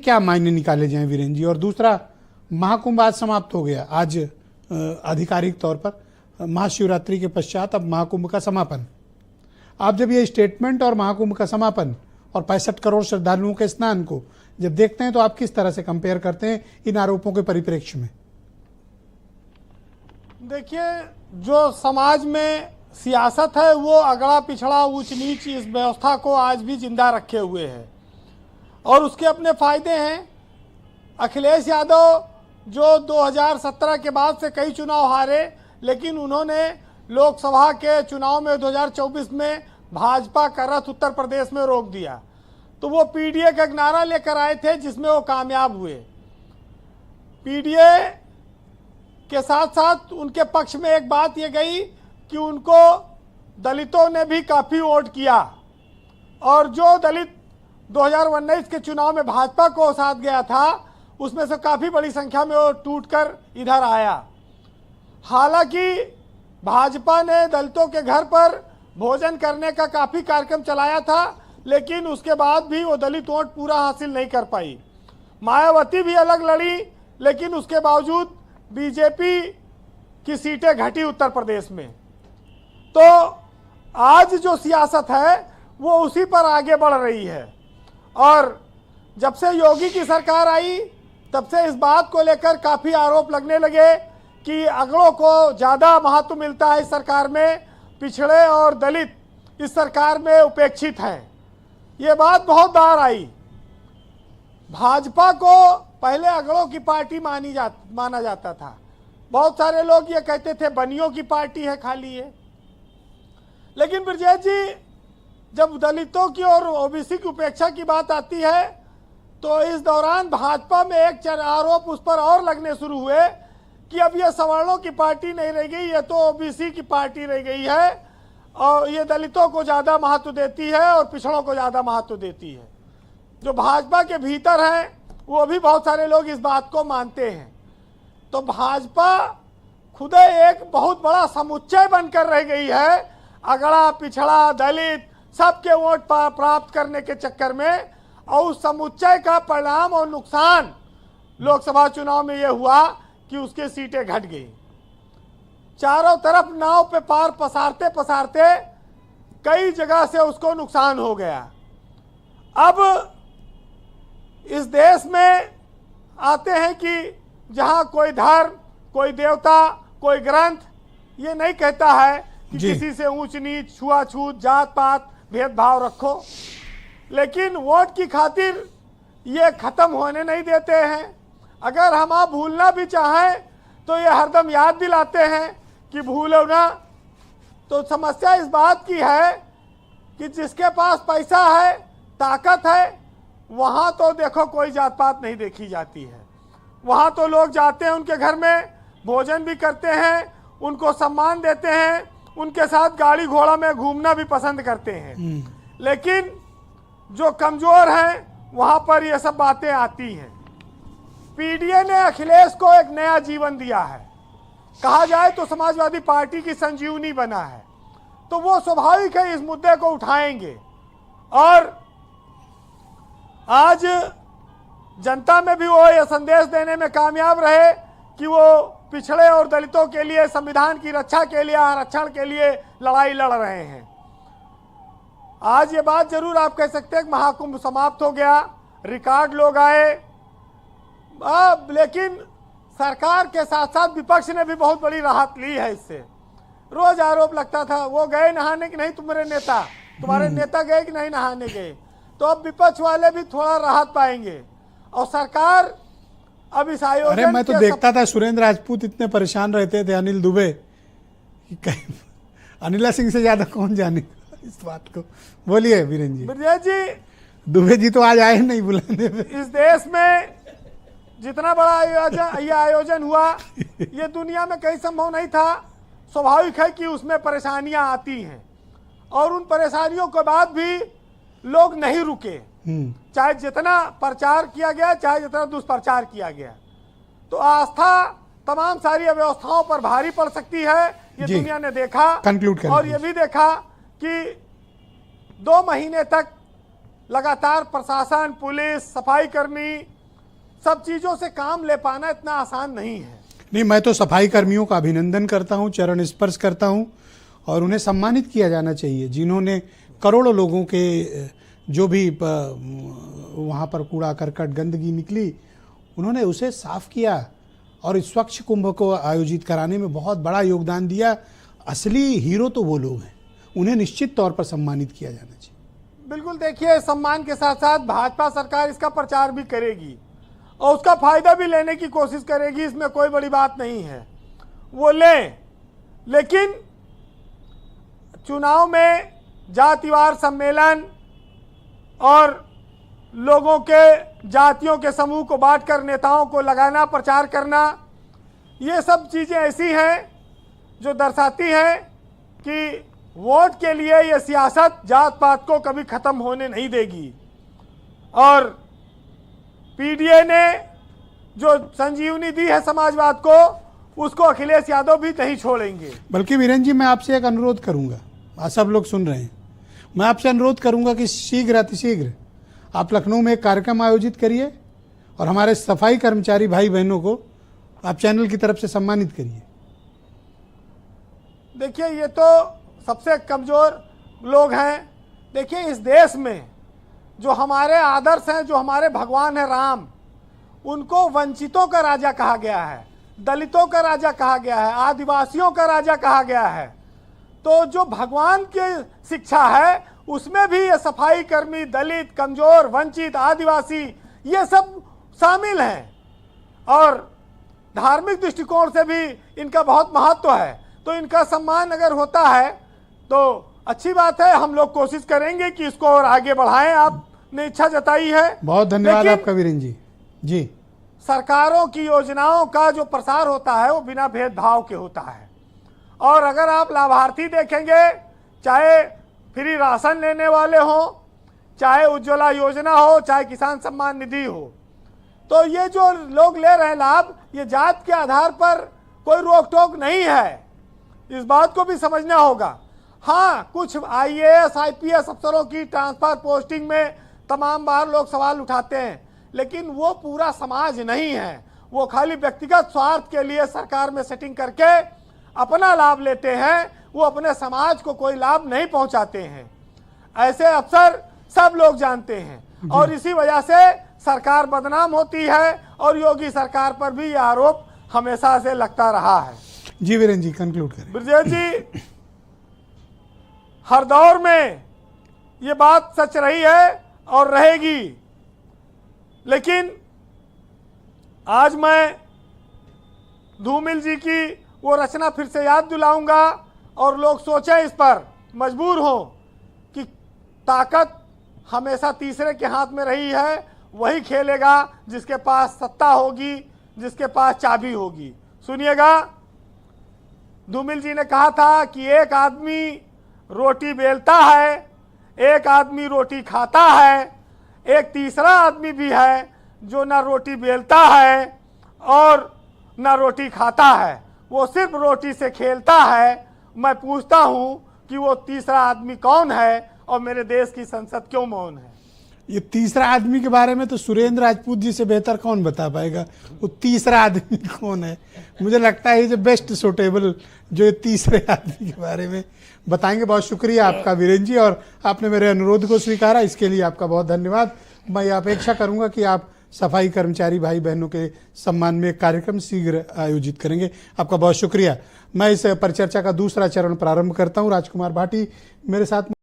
क्या मायने निकाले जाएं वीरेंद्र जी। और दूसरा, महाकुंभ आज समाप्त हो गया, आज आधिकारिक तौर पर महाशिवरात्रि के पश्चात अब महाकुंभ का समापन। आप जब ये स्टेटमेंट और महाकुंभ का समापन और 65 करोड़ श्रद्धालुओं के स्नान को जब देखते हैं तो आप किस तरह से कंपेयर करते हैं इन आरोपों के परिप्रेक्ष्य में? देखिए, जो समाज में सियासत है वो अगड़ा पिछड़ा ऊंच नीच इस व्यवस्था को आज भी जिंदा रखे हुए है और उसके अपने फायदे हैं। अखिलेश यादव जो 2017 के बाद से कई चुनाव हारे, लेकिन उन्होंने लोकसभा के चुनाव में 2024 में भाजपा का रथ उत्तर प्रदेश में रोक दिया, तो वो पीडीए का नारा लेकर आए थे जिसमें वो कामयाब हुए। पीडीए के साथ साथ उनके पक्ष में एक बात ये गई कि उनको दलितों ने भी काफ़ी वोट किया और जो दलित 2019 के चुनाव में भाजपा को साथ गया था उसमें से काफ़ी बड़ी संख्या में वो टूटकर इधर आया। हालांकि भाजपा ने दलितों के घर पर भोजन करने का काफ़ी कार्यक्रम चलाया था, लेकिन उसके बाद भी वो दलित वोट पूरा हासिल नहीं कर पाई। मायावती भी अलग लड़ी, लेकिन उसके बावजूद बीजेपी की सीटें घटी उत्तर प्रदेश में। तो आज जो सियासत है वो उसी पर आगे बढ़ रही है और जब से योगी की सरकार आई तब से इस बात को लेकर काफ़ी आरोप लगने लगे कि अगड़ों को ज़्यादा महत्व मिलता है इस सरकार में, पिछड़े और दलित इस सरकार में उपेक्षित हैं। ये बात बहुत बार आई। भाजपा को पहले अगड़ों की पार्टी माना जाता था। बहुत सारे लोग ये कहते थे बनियों की पार्टी है खाली है। लेकिन ब्रजेश जी, जब दलितों की और ओबीसी की उपेक्षा की बात आती है तो इस दौरान भाजपा में एक आरोप उस पर और लगने शुरू हुए कि अब ये सवर्णों की पार्टी नहीं रह गई, ये तो ओबीसी की पार्टी रह गई है और ये दलितों को ज़्यादा महत्व देती है और पिछड़ों को ज़्यादा महत्व देती है। जो भाजपा के भीतर हैं वो भी बहुत सारे लोग इस बात को मानते हैं। तो भाजपा खुद एक बहुत बड़ा समुच्चय बनकर रह गई है, अगड़ा पिछड़ा दलित सबके वोट प्राप्त करने के चक्कर में, और उस समुच्चय का परिणाम और नुकसान लोकसभा चुनाव में यह हुआ कि उसके सीटें घट गई। चारों तरफ नाव पे पार पसारते पसारते कई जगह से उसको नुकसान हो गया। अब इस देश में आते हैं कि जहां कोई धर्म, कोई देवता, कोई ग्रंथ ये नहीं कहता है कि किसी से ऊंच नीच, छुआछूत, जात पात, भेदभाव रखो, लेकिन वोट की खातिर ये खत्म होने नहीं देते हैं। अगर हम आप भूलना भी चाहें तो ये हरदम याद दिलाते हैं कि भूलो ना। तो समस्या इस बात की है कि जिसके पास पैसा है, ताकत है, वहाँ तो देखो कोई जात पात नहीं देखी जाती है। वहाँ तो लोग जाते हैं, उनके घर में भोजन भी करते हैं, उनको सम्मान देते हैं, उनके साथ गाड़ी घोड़ा में घूमना भी पसंद करते हैं। लेकिन जो कमज़ोर हैं वहाँ पर ये सब बातें आती हैं। पीडीए ने अखिलेश को एक नया जीवन दिया है, कहा जाए तो समाजवादी पार्टी की संजीवनी बना है, तो वो स्वाभाविक है इस मुद्दे को उठाएंगे और आज जनता में भी वो ये संदेश देने में कामयाब रहे कि वो पिछड़े और दलितों के लिए, संविधान की रक्षा के लिए, आरक्षण के लिए लड़ाई लड़ रहे हैं। आज ये बात जरूर आप कह सकते हैं कि महाकुंभ समाप्त हो गया, रिकॉर्ड लोग आए, लेकिन सरकार के साथ साथ विपक्ष ने भी बहुत बड़ी राहत ली है इससे। रोज आरोप लगता था वो गए नहाने कि नहीं, तुम्हारे नेता गए कि नहीं नहाने गए, तो अब विपक्ष वाले भी थोड़ा राहत पाएंगे और सरकार अब इस आयोजन। अरे मैं तो देखता था सुरेंद्र राजपूत इतने परेशान रहते थे, अनिल दुबे, अनिला सिंह से ज्यादा कौन जाने इस बात को। बोलिए वीरेंद्र जी। दुबे जी तो आज आए नहीं बुलाने में। इस देश में जितना बड़ा ये आयोजन हुआ ये दुनिया में कहीं संभव नहीं था। स्वाभाविक है कि उसमें परेशानियां आती हैं और उन परेशानियों के बाद भी लोग नहीं रुके, चाहे जितना प्रचार किया गया, चाहे जितना दुष्प्रचार किया गया। तो आस्था तमाम सारी व्यवस्थाओं पर भारी पड़ सकती है, ये दुनिया ने देखा। कंक्लूड और ये भी देखा कि 2 महीने तक लगातार प्रशासन, पुलिस, सफाई कर्मी सब चीज़ों से काम ले पाना इतना आसान नहीं है। नहीं, मैं तो सफाई कर्मियों का अभिनंदन करता हूं, चरण स्पर्श करता हूं और उन्हें सम्मानित किया जाना चाहिए, जिन्होंने करोड़ों लोगों के जो भी वहाँ पर कूड़ा करकट गंदगी निकली उन्होंने उसे साफ किया और इस स्वच्छ कुंभ को आयोजित कराने में बहुत बड़ा योगदान दिया। असली हीरो तो वो लोग हैं, उन्हें निश्चित तौर पर सम्मानित किया जाना चाहिए। बिल्कुल, देखिए सम्मान के साथ साथ भाजपा सरकार इसका प्रचार भी करेगी और उसका फायदा भी लेने की कोशिश करेगी, इसमें कोई बड़ी बात नहीं है, वो लें। लेकिन चुनाव में जातिवार सम्मेलन और लोगों के जातियों के समूह को बांटकर नेताओं को लगाना, प्रचार करना, ये सब चीज़ें ऐसी हैं जो दर्शाती हैं कि वोट के लिए ये सियासत जात पात को कभी ख़त्म होने नहीं देगी। और पीडीए ने जो संजीवनी दी है समाजवाद को, उसको अखिलेश यादव भी नहीं छोड़ेंगे। बल्कि वीरेंद्र जी, मैं आपसे एक अनुरोध करूंगा, आज सब लोग सुन रहे हैं, मैं आपसे अनुरोध करूंगा कि शीघ्र अतिशीघ्र आप लखनऊ में एक कार्यक्रम आयोजित करिए और हमारे सफाई कर्मचारी भाई बहनों को आप चैनल की तरफ से सम्मानित करिए। देखिए, ये तो सबसे कमज़ोर लोग हैं। देखिए, इस देश में जो हमारे आदर्श हैं, जो हमारे भगवान हैं राम, उनको वंचितों का राजा कहा गया है, दलितों का राजा कहा गया है, आदिवासियों का राजा कहा गया है। तो जो भगवान की शिक्षा है उसमें भी ये सफाई कर्मी, दलित, कमज़ोर, वंचित, आदिवासी, ये सब शामिल हैं और धार्मिक दृष्टिकोण से भी इनका बहुत महत्व है। तो इनका सम्मान अगर होता है तो अच्छी बात है। हम लोग कोशिश करेंगे कि इसको और आगे बढ़ाएं। आपने इच्छा जताई है, बहुत धन्यवाद आपका वीरेंद्र जी। जी, सरकारों की योजनाओं का जो प्रसार होता है वो बिना भेदभाव के होता है। और अगर आप लाभार्थी देखेंगे, चाहे फ्री राशन लेने वाले हो, चाहे उज्ज्वला योजना हो, चाहे किसान सम्मान निधि हो, तो ये जो लोग ले रहे हैं लाभ, ये जात के आधार पर कोई रोक टोक नहीं है। इस बात को भी समझना होगा। हाँ, कुछ आईएएस, आईपीएस अफसरों की ट्रांसफर पोस्टिंग में तमाम बार लोग सवाल उठाते हैं, लेकिन वो पूरा समाज नहीं है। वो खाली व्यक्तिगत स्वार्थ के लिए सरकार में सेटिंग करके अपना लाभ लेते हैं, वो अपने समाज को कोई लाभ नहीं पहुंचाते हैं। ऐसे अफसर सब लोग जानते हैं और इसी वजह से सरकार बदनाम होती है और योगी सरकार पर भी यह आरोप हमेशा से लगता रहा है। जी वीरेंद्र जी, कंक्लूड करें। ब्रजेश जी, हर दौर में ये बात सच रही है और रहेगी, लेकिन आज मैं धूमिल जी की वो रचना फिर से याद दिलाऊंगा और लोग सोचें, इस पर मजबूर हो कि ताकत हमेशा तीसरे के हाथ में रही है, वही खेलेगा जिसके पास सत्ता होगी, जिसके पास चाबी होगी। सुनिएगा, धूमिल जी ने कहा था कि एक आदमी रोटी बेलता है, एक आदमी रोटी खाता है, एक तीसरा आदमी भी है जो ना रोटी बेलता है और ना रोटी खाता है, वो सिर्फ रोटी से खेलता है। मैं पूछता हूं कि वो तीसरा आदमी कौन है और मेरे देश की संसद क्यों मौन है? ये तीसरा आदमी के बारे में तो सुरेंद्र राजपूत जी से बेहतर कौन बता पाएगा, वो तीसरा आदमी कौन है। मुझे लगता है ये बेस्ट सुटेबल जो ये तीसरे आदमी के बारे में बताएंगे। बहुत शुक्रिया आपका वीरेंद्र जी, और आपने मेरे अनुरोध को स्वीकारा, इसके लिए आपका बहुत धन्यवाद। मैं अपेक्षा करूंगा कि आप सफाई कर्मचारी भाई बहनों के सम्मान में एक कार्यक्रम शीघ्र आयोजित करेंगे। आपका बहुत शुक्रिया। मैं इस परिचर्चा का दूसरा चरण प्रारंभ करता हूं। राजकुमार भाटी मेरे साथ